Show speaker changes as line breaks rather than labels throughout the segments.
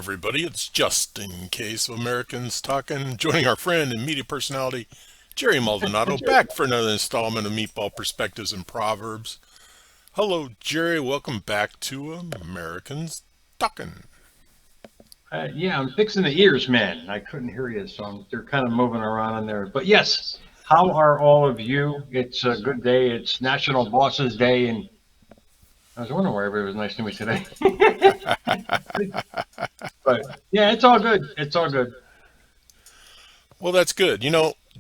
everybody. It's Just in Case of Americans talking, joining our friend and media personality, Jerry Maldonado, back for another installment of Meatball Perspectives and Proverbs. Hello, Jerry. Welcome back to Americans Talking.
Yeah, I'm fixing the ears, man. I couldn't hear you, so they're kind of moving around in there. But yes, how are all of you? It's a good day. It's National Bosses Day, and I was wondering why everybody was nice to me today. But yeah, it's all good. It's all good.
Well, that's good.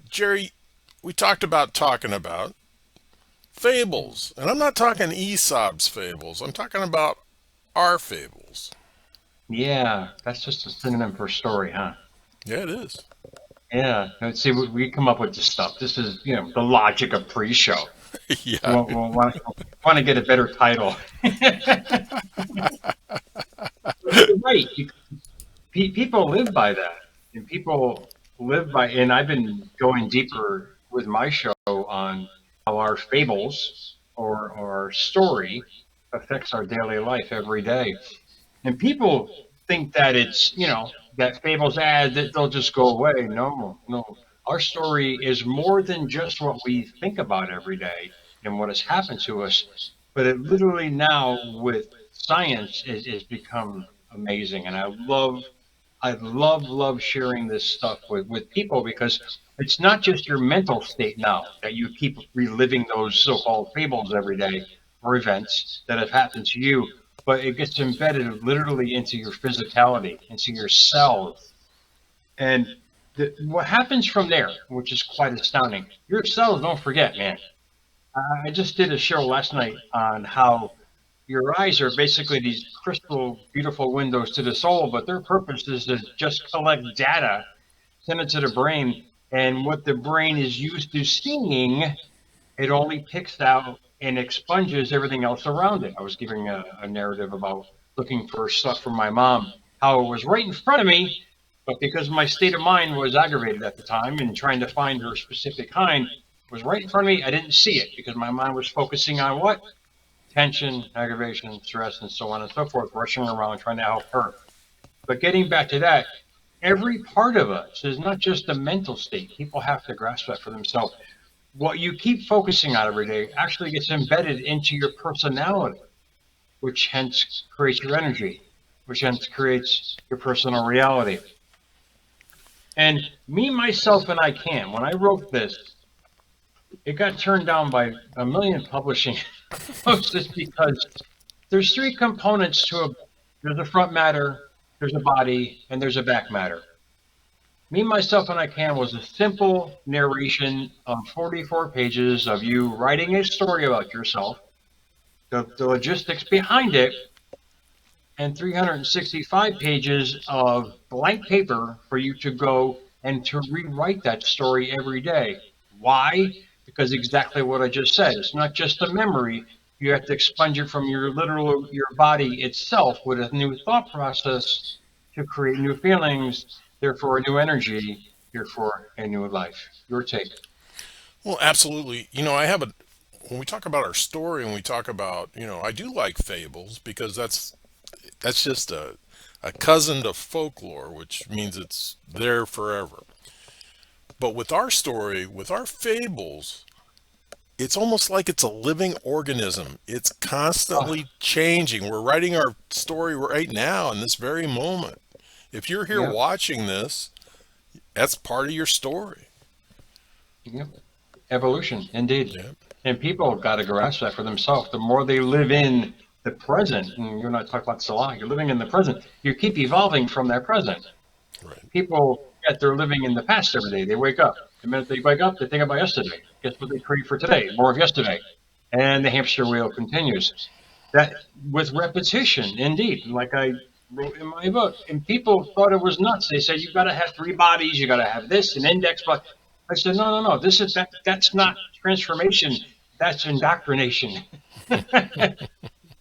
Jerry, we talking about fables. And I'm not talking Aesop's fables. I'm talking about our fables.
Yeah, that's just a synonym for story, huh?
Yeah, it is.
Yeah. Let's see, we come up with this stuff. This is, the logic of pre-show.
Yeah.
We'll want to get a better title. You're right. People live by that, and people live by. And I've been going deeper with my show on how our fables or our story affects our daily life every day. And people think that it's that fables that they'll just go away. No, no. Our story is more than just what we think about every day and what has happened to us, but it literally now with science is become amazing. And I love sharing this stuff with people because it's not just your mental state now that you keep reliving those so-called fables every day or events that have happened to you, but it gets embedded literally into your physicality, into your cells. And what happens from there, which is quite astounding, your cells don't forget, man. I just did a show last night on how your eyes are basically these crystal, beautiful windows to the soul, but their purpose is to just collect data, send it to the brain, and what the brain is used to seeing, it only picks out and expunges everything else around it. I was giving a narrative about looking for stuff from my mom, how it was right in front of me, but because my state of mind was aggravated at the time and trying to find her specific kind, it was right in front of me. I didn't see it because my mind was focusing on what? Tension, aggravation, stress, and so on and so forth, rushing around trying to help her. But getting back to that, every part of us is not just a mental state. People have to grasp that for themselves. What you keep focusing on every day actually gets embedded into your personality, which hence creates your energy, which hence creates your personal reality. And me, myself, and I can. When I wrote this, it got turned down by a million publishing houses because there's three components to a. There's a front matter, there's a body, and there's a back matter. Me, Myself, and I Can was a simple narration of 44 pages of you writing a story about yourself, the logistics behind it, and 365 pages of blank paper for you to go and to rewrite that story every day. Why? Because exactly what I just said. It's not just a memory. You have to expunge it from your body itself with a new thought process to create new feelings, therefore a new energy, therefore a new life. Your take.
Well, absolutely. When we talk about our story and we talk about, I do like fables because that's just a cousin to folklore, which means it's there forever. But with our story, with our fables, it's almost like it's a living organism. It's
Oh,
constantly changing. We're writing our story right now in this very moment. If you're here
yeah,
watching this, that's part of your story.
yeah. Evolution, indeed.
Yeah,
And people have got to grasp that for themselves. The more they live in the present, and you're not talking about Salah, you're living in the present, you keep evolving from that present.
right.
People, yet they're living in the past every day. They wake up. The minute they wake up, they think about yesterday. Guess what they create for today? More of yesterday. And the hamster wheel continues. That with repetition, indeed, like I wrote in my book. And people thought it was nuts. They said you got to have three bodies, you got to have this, an index. But I said, no, no, no. That's not transformation. That's indoctrination.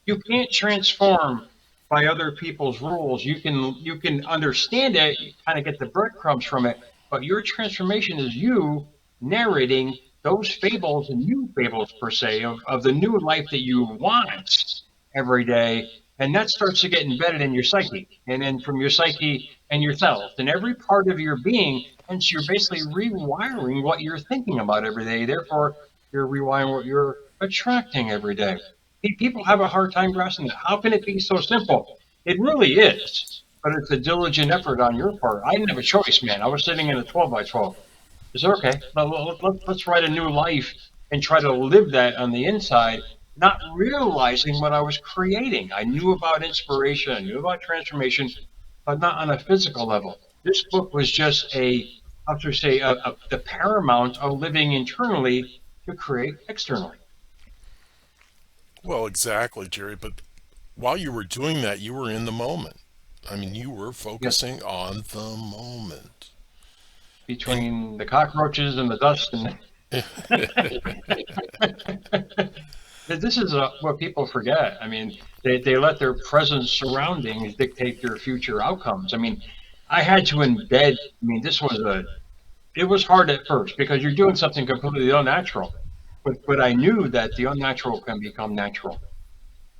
You can't transform by other people's rules. You can understand it, you kind of get the breadcrumbs from it, but your transformation is you narrating those fables and new fables per se of the new life that you want every day And that starts to get embedded in your psyche, and then from your psyche and yourself and every part of your being. And so you're basically rewiring what you're thinking about every day. Therefore, you're rewiring what you're attracting every day. People have a hard time grasping that. How can it be so simple? It really is, but it's a diligent effort on your part. I didn't have a choice, man. I was sitting in a 12 by 12. It's okay. Let's write a new life and try to live that on the inside, not realizing what I was creating. I knew about inspiration, I knew about transformation, but not on a physical level. This book was just how to say, the paramount of living internally to create externally.
Well, exactly, Jerry. But while you were doing that, you were in the moment. I mean, you were
Yes,
focusing on the moment. And
between the cockroaches and the dust and this is what people forget. I mean, they let their present surroundings dictate their future outcomes. I mean, I had to embed. I mean, it was hard at first because you're doing something completely unnatural. But I knew that the unnatural can become natural.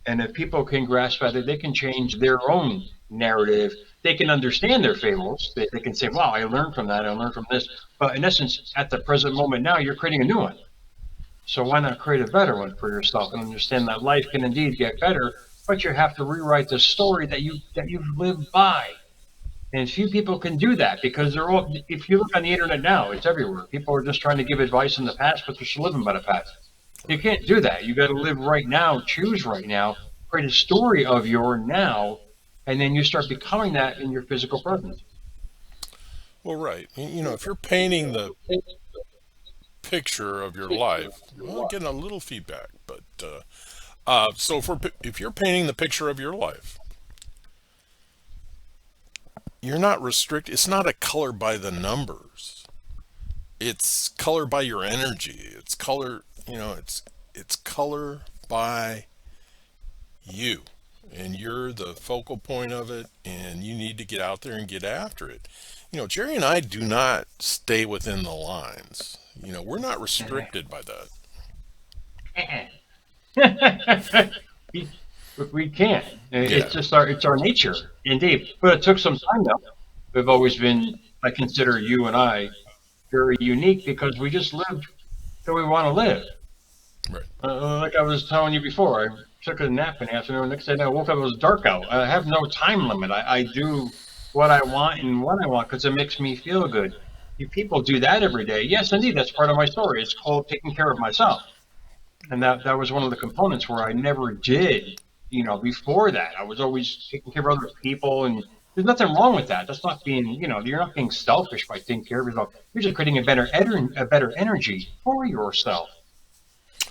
And if people can grasp that, they can change their own narrative. They can understand their fables. They can say, wow, I learned from that. I learned from this. But in essence, at the present moment now, you're creating a new one. So why not create a better one for yourself and understand that life can indeed get better, but you have to rewrite the story that you've lived by. And few people can do that because they're all. If you look on the internet now, it's everywhere. People are just trying to give advice in the past, but they're still living by the past. You
right.
can't do that. You got to live right now, choose right now, create a story of your now, and then you start becoming that in your physical presence.
Well, right. If you're painting the picture of your life, well, getting a little feedback, but so if you're painting the picture of your life, you're not restricted. It's not a color by the numbers. It's color by your energy. It's color. It's color by you, and you're the focal point of it. And you need to get out there and get after it. Jerry and I do not stay within the lines. We're not restricted by that.
we, we can't.
Yeah.
It's our nature, indeed. But it took some time though. We've always been. I consider you and I very unique because we just lived the way we want to live.
Right.
Like I was telling you before, I took a nap in the afternoon. Next day I woke up, it was dark out. I have no time limit. I do what I want and what I want because it makes me feel good. You people do that every day. Yes, indeed, that's part of my story. It's called taking care of myself. And that was one of the components where I never did, before that. I was always taking care of other people, and there's nothing wrong with that. That's not being, you're not being selfish by taking care of yourself. You're just creating a better energy for yourself.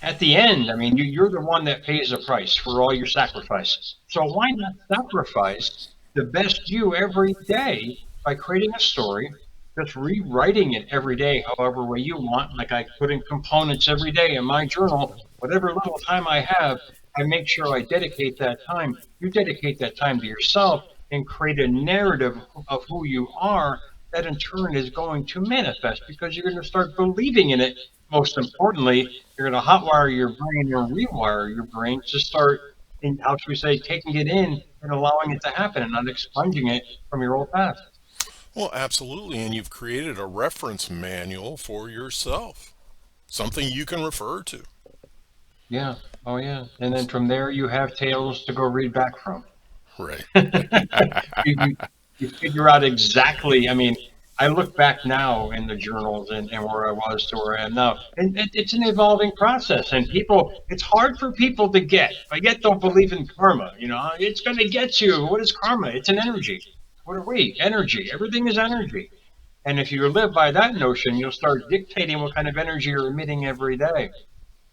At the end, I mean, you're the one that pays the price for all your sacrifice. So why not sacrifice the best you every day by creating a story, just rewriting it every day, however way you want. Like I put in components every day in my journal, whatever little time I have, I make sure I dedicate that time. You dedicate that time to yourself and create a narrative of who you are that in turn is going to manifest because you're going to start believing in it. Most importantly, you're going to hotwire your brain or rewire your brain to start, how should we say, taking it in and allowing it to happen and not expunging it from your old past.
Well, absolutely. And you've created a reference manual for yourself, something you can refer to.
Yeah. Oh, yeah. And then from there, you have tales to go read back from.
Right.
you, you figure out exactly. I mean, I look back now in the journals and where I was to where I am now, and it's an evolving process. And it's hard for people to get, but yet don't believe in karma. It's going to get you. What is karma? It's an energy. What are we? Energy. Everything is energy. And if you live by that notion, you'll start dictating what kind of energy you're emitting every day.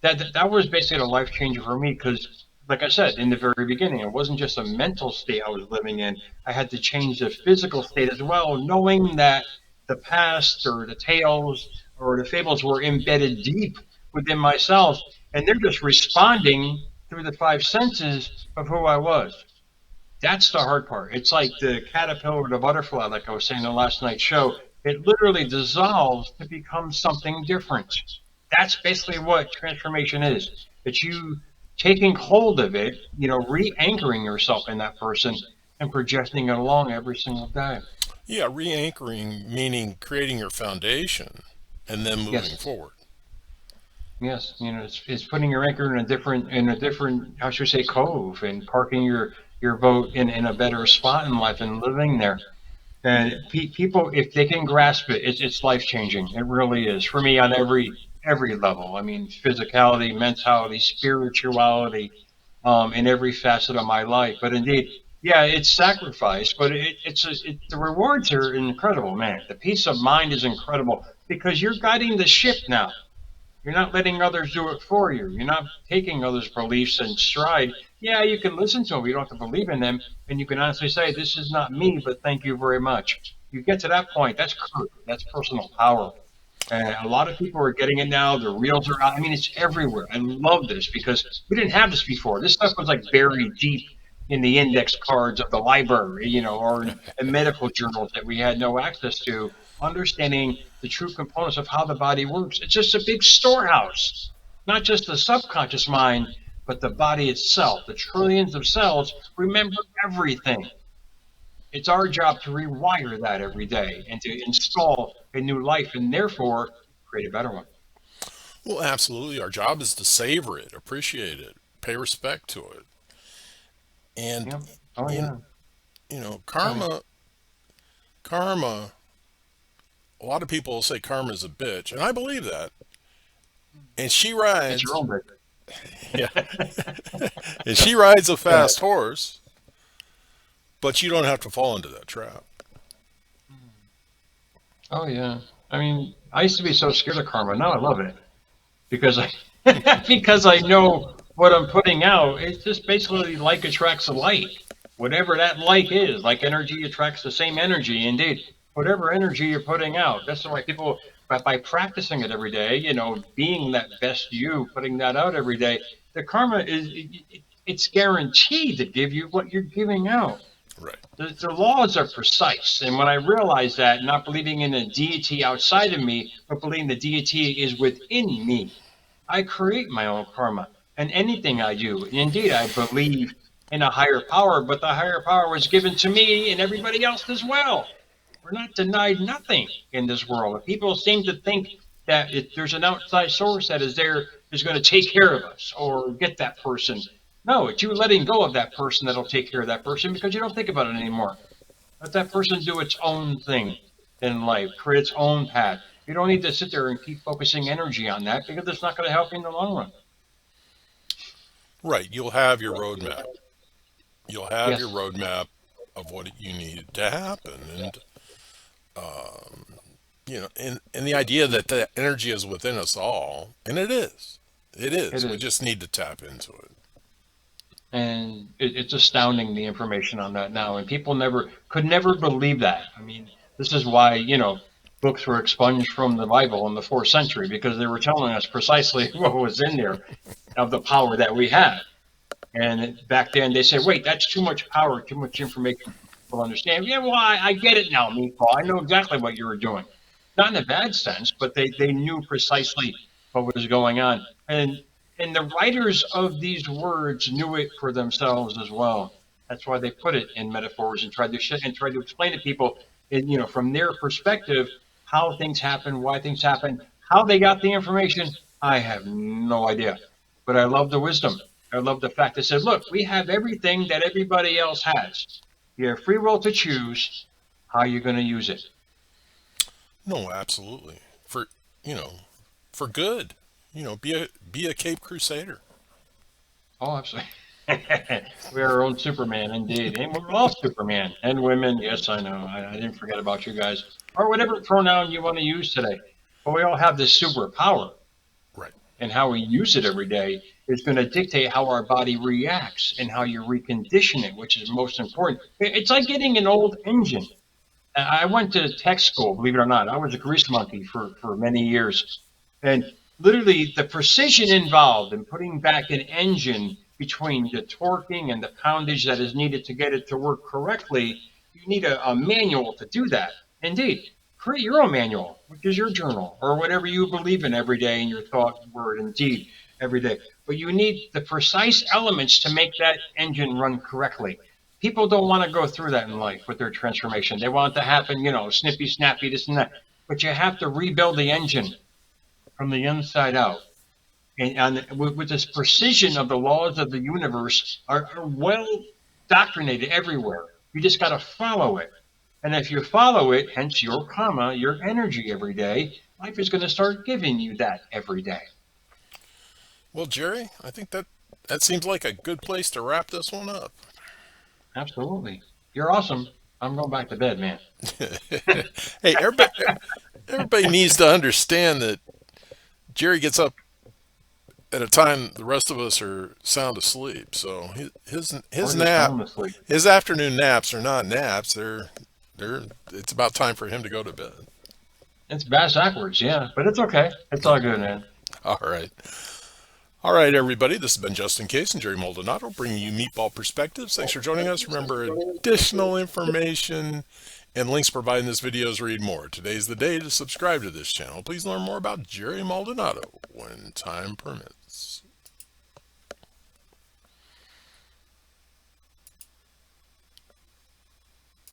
That was basically a life changer for me because, like I said in the very beginning, it wasn't just a mental state I was living in. I had to change the physical state as well, knowing that the past or the tales or the fables were embedded deep within myself, and they're just responding through the five senses of who I was. That's the hard part. It's like the caterpillar or the butterfly, like I was saying in the last night's show. It literally dissolves to become something different. That's basically what transformation is. It's you. taking hold of it, re-anchoring yourself in that person and projecting it along every single day.
Yeah, re-anchoring meaning creating your foundation and then moving
Yes.
forward.
Yes, it's putting your anchor in a different how should we say cove and parking your boat in a better spot in life and living there. And people, if they can grasp it, it's life changing. It really is for me on every level. I mean, physicality, mentality, spirituality, in every facet of my life. But indeed, yeah, it's sacrifice, but the rewards are incredible, man. The peace of mind is incredible because you're guiding the ship now. You're not letting others do it for you. You're not taking others' beliefs in stride. Yeah, you can listen to them. You don't have to believe in them. And you can honestly say, this is not me, but thank you very much. You get to that point, that's courage. That's personal power. And a lot of people are getting it now. The reels are out. I mean, it's everywhere. I love this because we didn't have this before. This stuff was like buried deep in the index cards of the library, or in medical journals that we had no access to. Understanding the true components of how the body works. It's just a big storehouse, not just the subconscious mind, but the body itself. The trillions of cells remember everything. It's our job to rewire that every day and to install a new life and therefore create a better one.
Well, absolutely. Our job is to savor it, appreciate it, pay respect to it. And
Yeah. Oh,
in
yeah. Go ahead.
karma, a lot of people say karma is a bitch, and I believe that. And she
It's your
rides,
own business.
yeah, and she rides a
Go ahead.
fast horse, but you don't have to fall into that trap.
Oh, yeah. I mean, I used to be so scared of karma. Now I love it because I because I know what I'm putting out. It's just basically like attracts like. Whatever that like is, like energy attracts the same energy. Indeed, whatever energy you're putting out. That's why people, by practicing it every day, being that best you, putting that out every day, the karma it's guaranteed to give you what you're giving out.
Right.
The laws are precise. And when I realized that, not believing in a deity outside of me, but believing the deity is within me, I create my own karma. And anything I do, indeed, I believe in a higher power, but the higher power was given to me and everybody else as well. We're not denied nothing in this world. People seem to think that if there's an outside source that is going to take care of us or get that person. No, it's you letting go of that person that'll take care of that person because you don't think about it anymore. Let that person do its own thing in life, create its own path. You don't need to sit there and keep focusing energy on that because it's not going to help you in the long run.
Right. You'll have your roadmap. You'll have your
Yes,
roadmap of what you need to happen. And, and the idea that the energy is within us all, and it is. It
it
is. We
is.
just need to tap into it.
And it's astounding the information on that now. And people could never believe that. I mean, this is why, books were expunged from the Bible in the fourth century because they were telling us precisely what was in there of the power that we had. And back then they said, wait, that's too much power, too much information for people to understand. Yeah, well, I get it now, Meatball. I know exactly what you were doing. Not in a bad sense, but they knew precisely what was going on. And the writers of these words knew it for themselves as well. That's why they put it in metaphors and tried to explain to people, from their perspective, how things happen, why things happen, how they got the information. I have no idea, but I love the wisdom. I love the fact that says, look, we have everything that everybody else has. You have free will to choose how you're going to use it.
No, absolutely. You know, for good. Be a Cape Crusader.
Oh, absolutely. We are our own Superman, indeed. And we're all Superman and women. Yes, I know. I didn't forget about you guys. Or whatever pronoun you want to use today. But we all have this superpower.
Right.
And how we use it every day is going to dictate how our body reacts and how you recondition it, which is most important. It's like getting an old engine. I went to tech school, believe it or not. I was a grease monkey for many years. And literally, the precision involved in putting back an engine between the torquing and the poundage that is needed to get it to work correctly, you need a manual to do that. Indeed, create your own manual, which is your journal, or whatever you believe in every day in your thought, word, and deed. every day. But you need the precise elements to make that engine run correctly. People don't want to go through that in life with their transformation. They want it to happen, snippy, snappy, this and that. But you have to rebuild the engine from the inside out. And with this precision of the laws of the universe are well doctrinated everywhere. You just got to follow it. And if you follow it, hence your karma, your energy every day, life is going to start giving you that every day.
Well, Jerry, I think that seems like a good place to wrap this one up.
Absolutely. You're awesome. I'm going back to bed, man.
Hey, everybody needs to understand that Jerry gets up at a time the rest of us are sound asleep. So his
We're just
nap,
sound asleep.
his afternoon naps are not naps. They're it's about time for him to go to bed.
It's bass backwards, yeah, but it's okay. It's all good, man.
All right. All right, everybody. This has been Justin Case and Jerry Maldonado bringing you Meatball Perspectives. Thanks for joining us. Remember, additional information and links provided in this video is read more. Today's the day to subscribe to this channel. Please learn more about Jerry Maldonado when time permits.